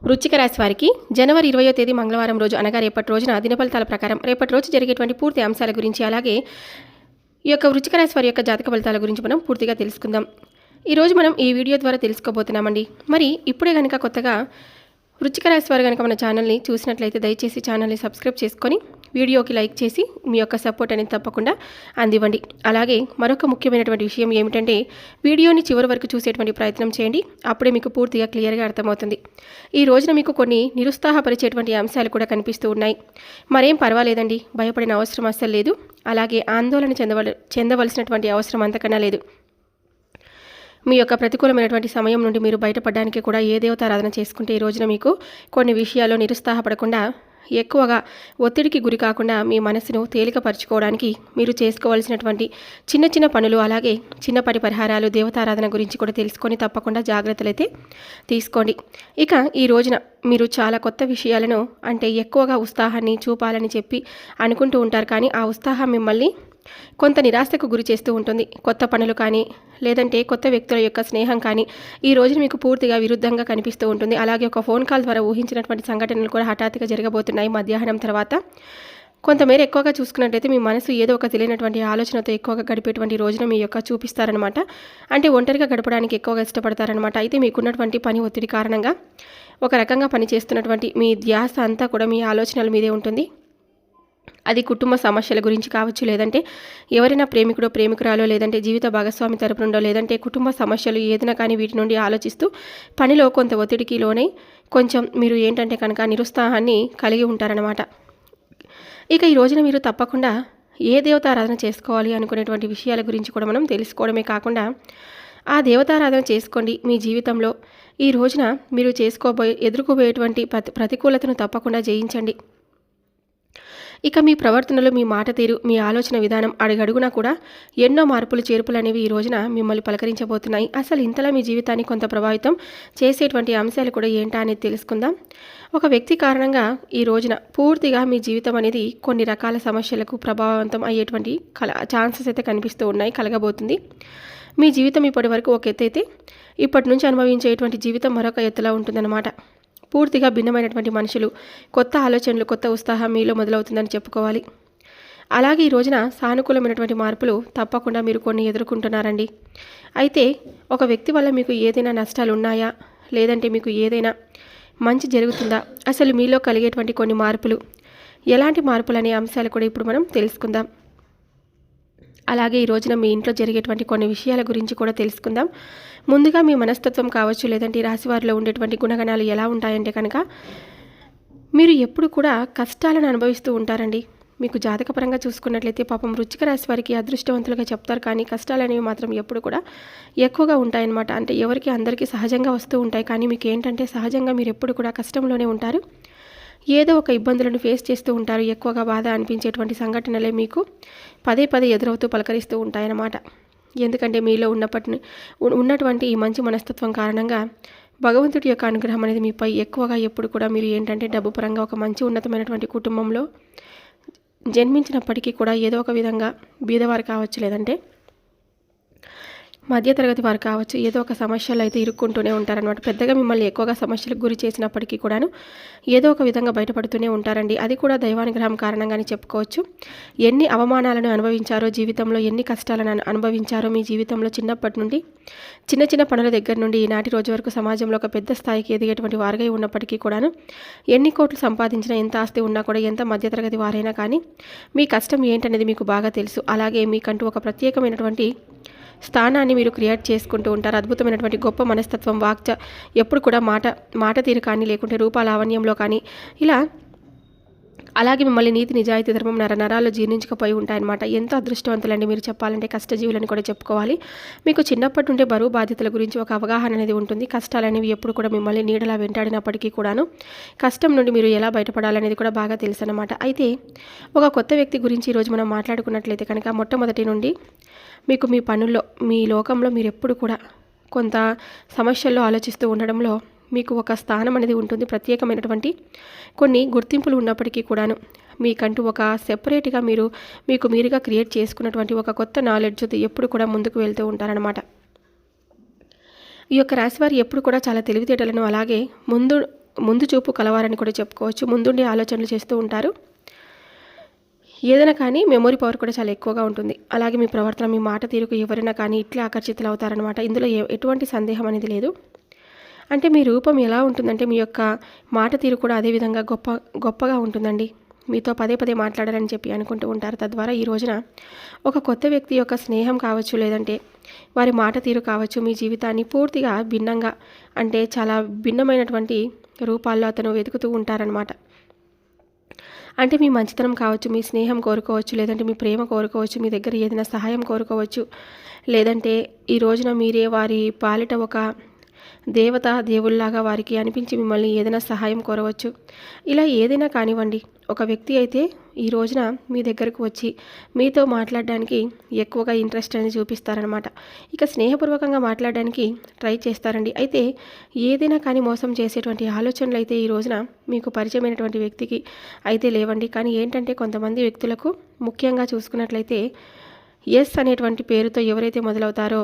వృశ్చిక రాశి వారికి జనవరి 20వ తేదీ మంగళవారం రోజు అనగా రేపటి రోజున దినఫలితాల ప్రకారం రేపటి రోజు జరిగేటువంటి పూర్తి అంశాల గురించి అలాగే ఈ యొక్క వృశ్చిక రాశి వారి యొక్క జాతక ఫలితాల గురించి మనం పూర్తిగా తెలుసుకుందాం. ఈరోజు మనం ఈ వీడియో ద్వారా తెలుసుకోబోతున్నామండి. మరి ఇప్పుడే కనుక కొత్తగా వృశ్చిక రాశి వారు కనుక మన ఛానల్ని చూసినట్లయితే దయచేసి ఛానల్ని సబ్స్క్రైబ్ చేసుకొని వీడియోకి లైక్ చేసి మీ యొక్క సపోర్ట్ అనేది తప్పకుండా అందివ్వండి. అలాగే మరొక ముఖ్యమైనటువంటి విషయం ఏమిటంటే వీడియోని చివరి వరకు చూసేటువంటి ప్రయత్నం చేయండి. అప్పుడే మీకు పూర్తిగా క్లియర్గా అర్థమవుతుంది. ఈ రోజున మీకు కొన్ని నిరుత్సాహపరిచేటువంటి అంశాలు కూడా కనిపిస్తూ ఉన్నాయి. మరేం పర్వాలేదండి, భయపడిన అవసరం అస్సలు లేదు. అలాగే ఆందోళన చెందవలసినటువంటి అవసరం అంతకన్నా లేదు. మీ యొక్క ప్రతికూలమైనటువంటి సమయం నుండి మీరు బయటపడడానికి కూడా ఏ దేవతారాధన చేసుకుంటే ఈ రోజున మీకు కొన్ని విషయాల్లో నిరుత్సాహపడకుండా ఎక్కువగా ఒత్తిడికి గురి కాకుండా మీ మనసును తేలికపరచుకోవడానికి మీరు చేసుకోవాల్సినటువంటి చిన్న చిన్న పనులు అలాగే చిన్నపాటి పరిహారాలు దేవతారాధన గురించి కూడా తెలుసుకొని తప్పకుండా జాగ్రత్తలు అయితే తీసుకోండి. ఇక ఈ రోజున మీరు చాలా కొత్త విషయాలను అంటే ఎక్కువగా ఉత్సాహాన్ని చూపాలని చెప్పి అనుకుంటూ ఉంటారు. కానీ ఆ ఉత్సాహం మిమ్మల్ని కొంత నిరాశకు గురి చేస్తూ ఉంటుంది. కొత్త పనులు కానీ లేదంటే కొత్త వ్యక్తుల యొక్క స్నేహం కానీ ఈ రోజున మీకు పూర్తిగా విరుద్ధంగా కనిపిస్తూ ఉంటుంది. అలాగే ఒక ఫోన్ కాల్ ద్వారా ఊహించినటువంటి సంఘటనలు కూడా హఠాత్తుగా జరగబోతున్నాయి. మధ్యాహ్నం తర్వాత కొంతమేర ఎక్కువగా చూసుకున్నట్లయితే మీ మనసు ఏదో ఒక తెలియనటువంటి ఆలోచనతో ఎక్కువగా గడిపేటువంటి రోజున మీ యొక్క చూపిస్తారనమాట. అంటే ఒంటరిగా గడపడానికి ఎక్కువగా ఇష్టపడతారనమాట. అయితే మీకున్నటువంటి పని ఒత్తిడి కారణంగా ఒక రకంగా పని చేస్తున్నటువంటి మీ ధ్యాస అంతా కూడా మీ ఆలోచనల మీదే ఉంటుంది. అది కుటుంబ సమస్యల గురించి కావచ్చు, లేదంటే ఎవరైనా ప్రేమికుడో ప్రేమికురాలో లేదంటే జీవిత భాగస్వామి తరపు నుండో లేదంటే కుటుంబ సమస్యలు ఏదైనా కానీ వీటి నుండి ఆలోచిస్తూ పనిలో కొంత ఒత్తిడికి లోనై కొంచెం మీరు ఏంటంటే కనుక నిరుత్సాహాన్ని కలిగి ఉంటారనమాట. ఇక ఈ రోజున మీరు తప్పకుండా ఏ దేవతారాధన చేసుకోవాలి అనుకునేటువంటి విషయాల గురించి కూడా మనం తెలుసుకోవడమే కాకుండా ఆ దేవతారాధన చేసుకోండి. మీ జీవితంలో ఈ రోజున మీరు ఎదుర్కోబోయేటువంటి ప్రతికూలతను తప్పకుండా జయించండి. ఇక మీ ప్రవర్తనలో మీ మాట తీరు మీ ఆలోచన విధానం అడుగడుగునా కూడా ఎన్నో మార్పులు చేర్పులు అనేవి ఈ రోజున మిమ్మల్ని పలకరించబోతున్నాయి. అసలు ఇంతలా మీ జీవితాన్ని కొంత ప్రభావితం చేసేటువంటి అంశాలు కూడా ఏంటా అనేది తెలుసుకుందాం. ఒక వ్యక్తి కారణంగా ఈ రోజున పూర్తిగా మీ జీవితం అనేది కొన్ని రకాల సమస్యలకు ప్రభావవంతం అయ్యేటువంటి ఛాన్సెస్ అయితే కనిపిస్తూ ఉన్నాయి, కలగబోతుంది. మీ జీవితం ఇప్పటి వరకు ఒక ఎత్తు అయితే ఇప్పటి నుంచి అనుభవించేటువంటి జీవితం మరొక ఎత్తులా ఉంటుందన్నమాట. పూర్తిగా భిన్నమైనటువంటి మనుషులు, కొత్త ఆలోచనలు, కొత్త ఉత్సాహం మీలో మొదలవుతుందని చెప్పుకోవాలి. అలాగే ఈ రోజున సానుకూలమైనటువంటి మార్పులు తప్పకుండా మీరు కొన్ని ఎదుర్కొంటున్నారండి. అయితే ఒక వ్యక్తి వల్ల మీకు ఏదైనా నష్టాలు ఉన్నాయా, లేదంటే మీకు ఏదైనా మంచి జరుగుతుందా, అసలు మీలో కలిగేటువంటి కొన్ని మార్పులు ఎలాంటి మార్పులు అనే అంశాలు కూడా ఇప్పుడు మనం తెలుసుకుందాం. అలాగే ఈ రోజున మీ ఇంట్లో జరిగేటువంటి కొన్ని విషయాల గురించి కూడా తెలుసుకుందాం. ముందుగా మీ మనస్తత్వం కావచ్చు, లేదంటే ఈ రాశివారిలో ఉండేటువంటి గుణగణాలు ఎలా ఉంటాయంటే కనుక మీరు ఎప్పుడు కూడా కష్టాలను అనుభవిస్తూ ఉంటారండి. మీకు జాతకపరంగా చూసుకున్నట్లయితే పాపం వృశ్చిక రాశి వారికి అదృష్టవంతులుగా చెప్తారు, కానీ కష్టాలు అనేవి మాత్రం ఎప్పుడు కూడా ఎక్కువగా ఉంటాయన్నమాట. అంటే ఎవరికి అందరికీ సహజంగా వస్తూ ఉంటాయి, కానీ మీకు ఏంటంటే సహజంగా మీరు ఎప్పుడు కూడా కష్టంలోనే ఉంటారు. ఏదో ఒక ఇబ్బందులను ఫేస్ చేస్తూ ఉంటారు. ఎక్కువగా బాధ అనిపించేటువంటి సంఘటనలే మీకు పదే పదే ఎదురవుతూ పలకరిస్తూ ఉంటాయన్నమాట. ఎందుకంటే మీలో ఉన్నటువంటి ఈ మంచి మనస్తత్వం కారణంగా భగవంతుడి యొక్క అనుగ్రహం అనేది మీపై ఎక్కువగా ఎప్పుడు కూడా మీరు ఏంటంటే డబ్బు పరంగా ఒక మంచి ఉన్నతమైనటువంటి కుటుంబంలో జన్మించినప్పటికీ కూడా ఏదో ఒక విధంగా బీదవారు కావచ్చు, లేదంటే మధ్యతరగతి వారు కావచ్చు, ఏదో ఒక సమస్యలు అయితే ఇరుక్కుంటూనే ఉంటారనమాట. పెద్దగా మిమ్మల్ని ఎక్కువగా సమస్యలకు గురి చేసినప్పటికీ కూడాను ఏదో ఒక విధంగా బయటపడుతూనే ఉంటారండి. అది కూడా దైవానుగ్రహం కారణంగానే చెప్పుకోవచ్చు. ఎన్ని అవమానాలను అనుభవించారో జీవితంలో, ఎన్ని కష్టాలను అనుభవించారో మీ జీవితంలో చిన్నప్పటి నుండి చిన్న చిన్న పనుల దగ్గర నుండి ఈనాటి రోజు వరకు సమాజంలో ఒక పెద్ద స్థాయికి ఎదిగేటువంటి వారుగా ఉన్నప్పటికీ కూడాను ఎన్ని కోట్లు సంపాదించినా, ఎంత ఆస్తి ఉన్నా కూడా, ఎంత మధ్యతరగతి వారైనా కానీ మీ కష్టం ఏంటనేది మీకు బాగా తెలుసు. అలాగే మీకంటూ ఒక ప్రత్యేకమైనటువంటి స్థానాన్ని మీరు క్రియేట్ చేసుకుంటూ ఉంటారు. అద్భుతమైనటువంటి గొప్ప మనస్తత్వం, ఎప్పుడు కూడా మాట తీరు కానీ, లేకుంటే రూపాలావణ్యంలో కానీ ఇలా అలాగే మిమ్మల్ని నీతి నిజాయితీ ధర్మం నరాల్లో జీర్ణించకపోయి ఉంటాయన్నమాట. ఎంతో అదృష్టవంతులండి మీరు చెప్పాలంటే, కష్టజీవులని కూడా చెప్పుకోవాలి. మీకు చిన్నప్పటి నుండే బరువు బాధ్యతల గురించి ఒక అవగాహన అనేది ఉంటుంది. కష్టాలనేవి ఎప్పుడు కూడా మిమ్మల్ని నీడలా వెంటాడినప్పటికీ కూడాను కష్టం నుండి మీరు ఎలా బయటపడాలనేది కూడా బాగా తెలుసు అన్నమాట. అయితే ఒక కొత్త వ్యక్తి గురించి ఈరోజు మనం మాట్లాడుకున్నట్లయితే కనుక మొట్టమొదటి నుండి మీకు మీ పనుల్లో, మీ లోకంలో మీరు ఎప్పుడు కూడా కొంత సమస్యల్లో ఆలోచిస్తూ ఉండడంలో మీకు ఒక స్థానం అనేది ఉంటుంది. ప్రత్యేకమైనటువంటి కొన్ని గుర్తింపులు ఉన్నప్పటికీ కూడాను మీకంటూ ఒక సెపరేట్గా మీకు మీరుగా క్రియేట్ చేసుకున్నటువంటి ఒక కొత్త నాలెడ్జ్ ఎప్పుడు కూడా ముందుకు వెళ్తూ ఉంటారనమాట. ఈ యొక్క రాశివారు ఎప్పుడు కూడా చాలా తెలివితేటలను అలాగే ముందు చూపు కలవారని కూడా చెప్పుకోవచ్చు. ముందుండి ఆలోచనలు చేస్తూ ఉంటారు. ఏదైనా కానీ మెమొరీ పవర్ కూడా చాలా ఎక్కువగా ఉంటుంది. అలాగే మీ ప్రవర్తన, మీ మాట తీరుకు ఎవరైనా కానీ ఇట్లా ఆకర్షితులు అవుతారనమాట. ఇందులో ఎటువంటి సందేహం అనేది లేదు. అంటే మీ రూపం ఎలా ఉంటుందంటే మీ యొక్క మాట తీరు కూడా అదే విధంగా గొప్పగా ఉంటుందండి. మీతో పదే పదే మాట్లాడాలని చెప్పి అనుకుంటూ ఉంటారు. తద్వారా ఈ రోజున ఒక కొత్త వ్యక్తి యొక్క స్నేహం కావచ్చు, లేదంటే వారి మాట తీరు కావచ్చు, మీ జీవితాన్ని పూర్తిగా భిన్నంగా, అంటే చాలా భిన్నమైనటువంటి రూపాల్లో అతను వెతుకుతూ ఉంటారనమాట. అంటే మీ మంచితనం కావచ్చు, మీ స్నేహం కోరుకోవచ్చు, లేదంటే మీ ప్రేమ కోరుకోవచ్చు, మీ దగ్గర ఏదైనా సహాయం కోరుకోవచ్చు, లేదంటే ఈ రోజున మీరే వారి పాలిట ఒక దేవుళ్ళలాగా వారికి అనిపించి మిమ్మల్ని ఏదైనా సహాయం కోరవచ్చు. ఇలా ఏదైనా కానివ్వండి, ఒక వ్యక్తి అయితే ఈ రోజున మీ దగ్గరకు వచ్చి మీతో మాట్లాడడానికి ఎక్కువగా ఇంట్రెస్ట్ అనేది చూపిస్తారనమాట. ఇక స్నేహపూర్వకంగా మాట్లాడడానికి ట్రై చేస్తారండి. అయితే ఏదైనా కానీ మోసం చేసేటువంటి ఆలోచనలు అయితే ఈ రోజున మీకు పరిచయమైనటువంటి వ్యక్తికి అయితే లేవండి. కానీ ఏంటంటే కొంతమంది వ్యక్తులకు ముఖ్యంగా చూసుకున్నట్లయితే ఎస్ అనేటువంటి పేరుతో ఎవరైతే మొదలవుతారో,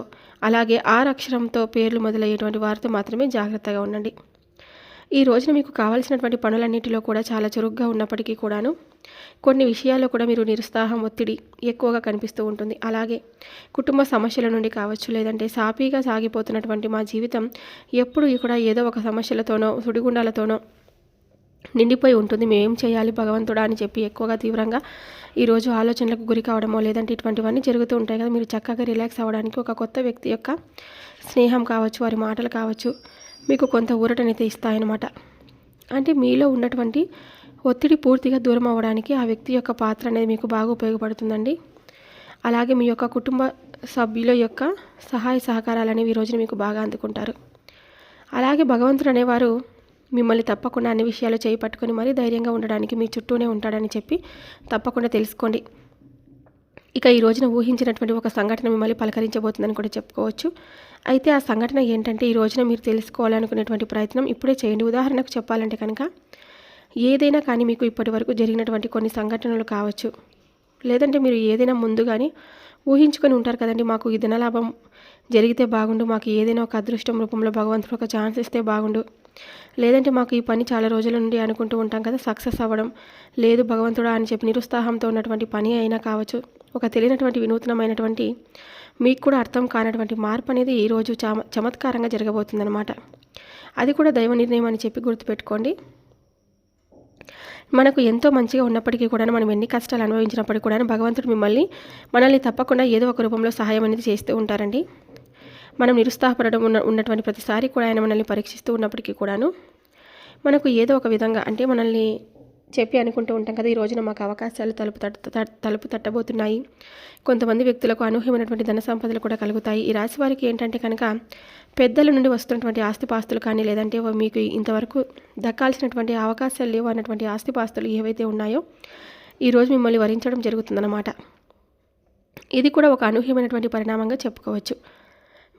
అలాగే ఆర్ అక్షరంతో పేర్లు మొదలయ్యేటువంటి వారితో మాత్రమే జాగ్రత్తగా ఉండండి. ఈ రోజున మీకు కావాల్సినటువంటి పనులన్నింటిలో కూడా చాలా చురుగ్గా ఉన్నప్పటికీ కూడాను కొన్ని విషయాల్లో కూడా మీరు నిరుత్సాహం, ఒత్తిడి ఎక్కువగా కనిపిస్తూ ఉంటుంది. అలాగే కుటుంబ సమస్యల నుండి కావచ్చు, లేదంటే సాఫీగా సాగిపోతున్నటువంటి మా జీవితం ఎప్పుడు కూడా ఏదో ఒక సమస్యలతోనో సుడిగుండాలతోనో నిండిపోయి ఉంటుంది, మేమేం చేయాలి భగవంతుడా అని చెప్పి ఎక్కువగా తీవ్రంగా ఈరోజు ఆలోచనలకు గురి కావడమో, లేదంటే ఇటువంటివన్నీ జరుగుతూ ఉంటాయి కదా. మీరు చక్కగా రిలాక్స్ అవ్వడానికి ఒక కొత్త వ్యక్తి యొక్క స్నేహం కావచ్చు, వారి మాటలు కావచ్చు, మీకు కొంత ఊరటనైతే ఇస్తాయన్నమాట. అంటే మీలో ఉన్నటువంటి ఒత్తిడి పూర్తిగా దూరం అవ్వడానికి ఆ వ్యక్తి యొక్క పాత్ర అనేది మీకు బాగా ఉపయోగపడుతుందండి. అలాగే మీ యొక్క కుటుంబ సభ్యుల యొక్క సహాయ సహకారాలు అనేవి ఈ రోజున మీకు బాగా అందుకుంటారు. అలాగే భగవంతుడు అనేవారు మిమ్మల్ని తప్పకుండా అన్ని విషయాలు చేయి పట్టుకొని మరీ ధైర్యంగా ఉండడానికి మీ చుట్టూనే ఉంటాడని చెప్పి తప్పకుండా తెలుసుకోండి. ఇక ఈ రోజున ఊహించినటువంటి ఒక సంఘటన మిమ్మల్ని పలకరించబోతుందని కూడా చెప్పుకోవచ్చు. అయితే ఆ సంఘటన ఏంటంటే ఈ రోజున మీరు తెలుసుకోవాలనుకునేటువంటి ప్రయత్నం ఇప్పుడే చేయండి. ఉదాహరణకు చెప్పాలంటే కనుక ఏదైనా కానీ మీకు ఇప్పటి వరకు జరిగినటువంటి కొన్ని సంఘటనలు కావచ్చు, లేదంటే మీరు ఏదైనా ముందుగానే ఊహించుకొని ఉంటారు కదండి, మాకు ఈ ధనలాభం జరిగితే బాగుండు, మాకు ఏదైనా ఒక అదృష్టం రూపంలో భగవంతుడు ఒక ఛాన్స్ ఇస్తే బాగుండు, లేదంటే మాకు ఈ పని చాలా రోజుల నుండి అనుకుంటూ ఉంటాం కదా, సక్సెస్ అవ్వడం లేదు భగవంతుడా అని చెప్పి నిరుత్సాహంతో ఉన్నటువంటి పని అయినా కావచ్చు, ఒక తెలియనటువంటి వినూత్నమైనటువంటి మీకు కూడా అర్థం కానటువంటి మార్పు అనేది ఈరోజు చమత్కారంగా జరగబోతుందన్నమాట. అది కూడా దైవ నిర్ణయం అని చెప్పి గుర్తుపెట్టుకోండి. మనకు ఎంతో మంచిగా ఉన్నప్పటికీ కూడా, మనం ఎన్ని కష్టాలు అనుభవించినప్పటికీ కూడా భగవంతుడు మనల్ని తప్పకుండా ఏదో ఒక రూపంలో సహాయం అనేది చేస్తూ ఉంటారండి. మనం నిరుత్సాహపడడం ఉన్నటువంటి ప్రతిసారి కూడా ఆయన మనల్ని పరీక్షిస్తూ ఉన్నప్పటికీ కూడాను మనకు ఏదో ఒక విధంగా, అంటే మనల్ని చెప్పి అనుకుంటూ ఉంటాం కదా, ఈ రోజున మాకు అవకాశాలు తలుపు తట్టబోతున్నాయి, కొంతమంది వ్యక్తులకు అనూహ్యమైనటువంటి ధన సంపదలు కూడా కలుగుతాయి. ఈ రాశి వారికి ఏంటంటే కనుక పెద్దల నుండి వస్తున్నటువంటి ఆస్తిపాస్తులు కానీ, లేదంటే మీకు ఇంతవరకు దక్కాల్సినటువంటి అవకాశాలు లేవు అన్నటువంటి ఆస్తిపాస్తులు ఏవైతే ఉన్నాయో ఈరోజు మిమ్మల్ని వరించడం జరుగుతుందన్నమాట. ఇది కూడా ఒక అనూహ్యమైనటువంటి పరిణామంగా చెప్పుకోవచ్చు.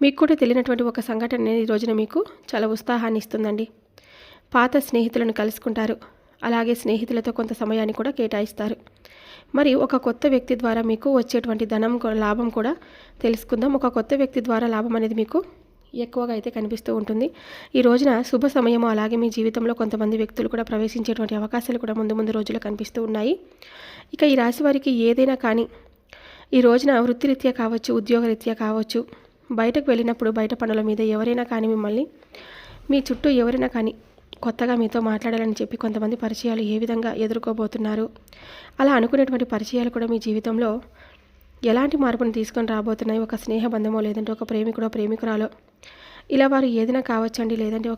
మీకు కూడా తెలియనటువంటి ఒక సంఘటన అనేది ఈ రోజున మీకు చాలా ఉత్సాహాన్ని ఇస్తుందండి. పాత స్నేహితులను కలుసుకుంటారు, అలాగే స్నేహితులతో కొంత సమయాన్ని కూడా కేటాయిస్తారు. మరి ఒక కొత్త వ్యక్తి ద్వారా మీకు వచ్చేటువంటి లాభం కూడా తెలుసుకుందాం. ఒక కొత్త వ్యక్తి ద్వారా లాభం అనేది మీకు ఎక్కువగా అయితే కనిపిస్తూ ఉంటుంది. ఈ రోజున శుభ సమయము, అలాగే మీ జీవితంలో కొంతమంది వ్యక్తులు కూడా ప్రవేశించేటువంటి అవకాశాలు కూడా ముందు రోజుల్లో కనిపిస్తూ ఉన్నాయి. ఇక ఈ రాశి వారికి ఏదైనా కానీ ఈ రోజున వృత్తిరీత్యా కావచ్చు, ఉద్యోగరీత్యా కావచ్చు, బయటకు వెళ్ళినప్పుడు బయట పనుల మీద ఎవరైనా కానీ మిమ్మల్ని, మీ చుట్టూ ఎవరైనా కానీ కొత్తగా మీతో మాట్లాడాలని చెప్పి కొంతమంది పరిచయాలు ఏ విధంగా ఎదుర్కోబోతున్నారు, అలా అనుకునేటువంటి పరిచయాలు కూడా మీ జీవితంలో ఎలాంటి మార్పును తీసుకొని రాబోతున్నాయి. ఒక స్నేహ బంధమో, లేదంటే ఒక ప్రేమికుడో ప్రేమికురాలో, ఇలా వారు ఏదైనా కావచ్చండి, లేదంటే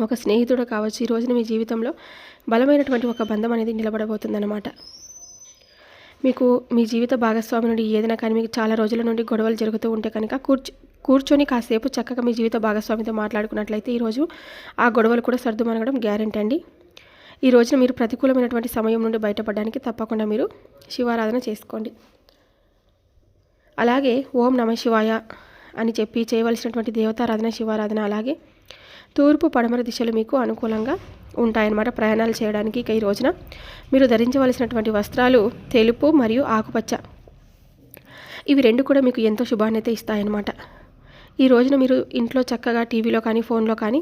ఒక స్నేహితుడు కావచ్చు. ఈ రోజున మీ జీవితంలో బలమైనటువంటి ఒక బంధం అనేది నిలబడబోతుందన్నమాట. మీకు మీ జీవిత భాగస్వామి నుండి ఏదైనా కానీ మీకు చాలా రోజుల నుండి గొడవలు జరుగుతూ ఉంటే కనుక కూర్చొని కాసేపు చక్కగా మీ జీవిత భాగస్వామితో మాట్లాడుకున్నట్లయితే ఈరోజు ఆ గొడవలు కూడా సర్దుమనగడం గ్యారెంటీ అండి. ఈ రోజున మీరు ప్రతికూలమైనటువంటి సమయం నుండి బయటపడడానికి తప్పకుండా మీరు శివారాధన చేసుకోండి. అలాగే ఓం నమ శివాయ అని చెప్పి చేయవలసినటువంటి దేవతారాధన, శివారాధన, అలాగే తూర్పు పడమర దిశలు మీకు అనుకూలంగా ఉంటాయన్నమాట ప్రయాణాలు చేయడానికి. ఇక ఈ రోజున మీరు ధరించవలసినటువంటి వస్త్రాలు తెలుపు మరియు ఆకుపచ్చ, ఇవి రెండు కూడా మీకు ఎంతో శుభాన్ని అయితే ఇస్తాయన్నమాట. ఈ రోజున మీరు ఇంట్లో చక్కగా టీవీలో కానీ ఫోన్లో కానీ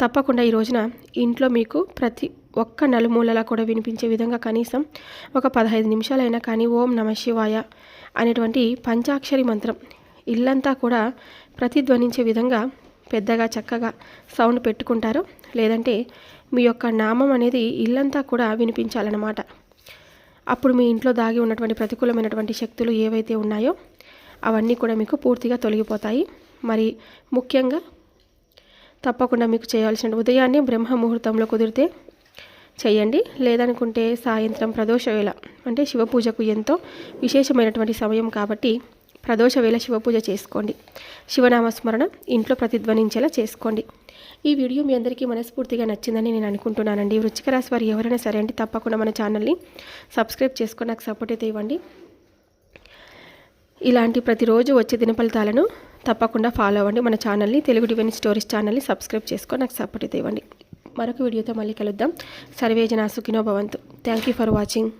తప్పకుండా ఈ రోజున ఇంట్లో మీకు ప్రతి ఒక్క నలుమూలలా కూడా వినిపించే విధంగా కనీసం ఒక 15 నిమిషాలైనా కానీ ఓం నమ శివాయ అనేటువంటి పంచాక్షరి మంత్రం ఇల్లంతా కూడా ప్రతిధ్వనించే విధంగా పెద్దగా చక్కగా సౌండ్ పెట్టుకుంటారు. లేదంటే మీ యొక్క నామం అనేది ఇల్లంతా కూడా వినిపించాలన్నమాట. అప్పుడు మీ ఇంట్లో దాగి ఉన్నటువంటి ప్రతికూలమైనటువంటి శక్తులు ఏవైతే ఉన్నాయో అవన్నీ కూడా మీకు పూర్తిగా తొలగిపోతాయి. మరి ముఖ్యంగా తప్పకుండా మీకు చేయాల్సిన ఉదయాన్నే బ్రహ్మ ముహూర్తంలో కుదిరితే చేయండి. లేదనుకుంటే సాయంత్రం ప్రదోష వేళ అంటే శివపూజకు ఎంతో విశేషమైనటువంటి సమయం కాబట్టి ప్రదోష వేళ శివపూజ చేసుకోండి. శివనామస్మరణ ఇంట్లో ప్రతిధ్వనించేలా చేసుకోండి. ఈ వీడియో మీ అందరికీ మనస్ఫూర్తిగా నచ్చిందని నేను అనుకుంటున్నానండి. వృశ్చిక రాశి వారు ఎవరైనా సరే అంటే తప్పకుండా మన ఛానల్ని సబ్స్క్రైబ్ చేసుకొని నాకు సపోర్ట్ అయితే ఇవ్వండి. ఇలాంటి ప్రతిరోజు వచ్చే దిన ఫలితాలను తప్పకుండా ఫాలో అవ్వండి. మన ఛానల్ని తెలుగు డివైన్ స్టోరీస్ ఛానల్ని సబ్స్క్రైబ్ చేసుకొని నాకు సపోర్ట్ అయితే ఇవ్వండి. మరొక వీడియోతో మళ్ళీ కలుద్దాం. సర్వే జనా సుఖినో భవంతు. Thank you for watching.